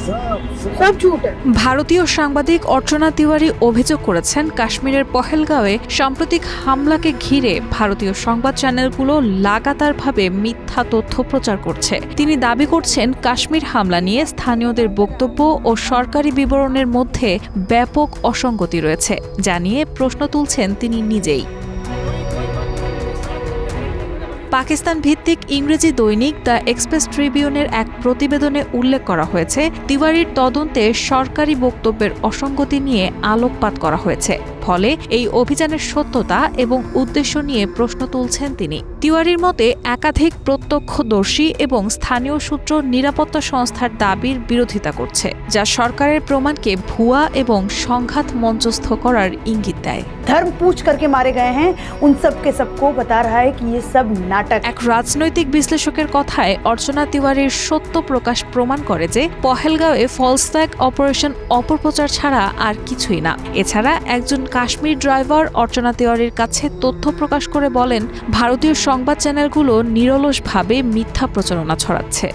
सब झूठ है। ভারতীয় সাংবাদিক অর্চনা তিওয়ারি অভিযোগ করেছেন, কাশ্মীরের পহেলগাঁওয়ে সাম্প্রতিক হামলাকে ঘিরে ভারতীয় সংবাদ চ্যানেলগুলো লাগাতারভাবে মিথ্যা তথ্য প্রচার করছে। তিনি দাবি করছেন, কাশ্মীর হামলা নিয়ে স্থানীয়দের বক্তব্য ও সরকারি বিবরণের মধ্যে ব্যাপক অসঙ্গতি রয়েছে, যা নিয়ে প্রশ্ন তুলছেন তিনি নিজেই। পাকিস্তান ভিত্তিক ইংরেজি দৈনিক দ্য এক্সপ্রেস ট্রিবিউনের এক প্রতিবেদনে উল্লেখ করা হয়েছে, তিওয়ারির তদন্তে সরকারি বক্তব্যের অসঙ্গতি নিয়ে আলোকপাত করা হয়েছে। ফলে এই অভিযানের সত্যতা এবং উদ্দেশ্য নিয়ে প্রশ্ন তুলছেন তিনি। তিওয়ারির মতে, একাধিক প্রত্যক্ষদর্শী এবং স্থানীয় সূত্র নিরাপত্তা সংস্থার দাবির বিরোধিতা করছে, যা সরকারের প্রমাণকে ভুয়া এবং সংঘাত মঞ্চস্থ করার ইঙ্গিত দেয়। धर्म पूछ करके मारे गए हैं, उन सब के सबको बता रहा है कि ये सब नाटक। এক রাজনৈতিক বিশ্লেষকের কথায়, অর্চনা তিওয়ারির সত্য প্রকাশ প্রমাণ করে যে পহেলগাঁওয়ে ফলস ফ্ল্যাগ অপারেশন অপপ্রচার ছাড়া আর কিছুই না। এছাড়া একজন কাশ্মীর ড্রাইভার অর্চনা তিওয়ারির কাছে তথ্য প্রকাশ করে বলেন, ভারতীয় সংবাদ চ্যানেলগুলো নিরলসভাবে মিথ্যা প্রচারণা ছড়াচ্ছে।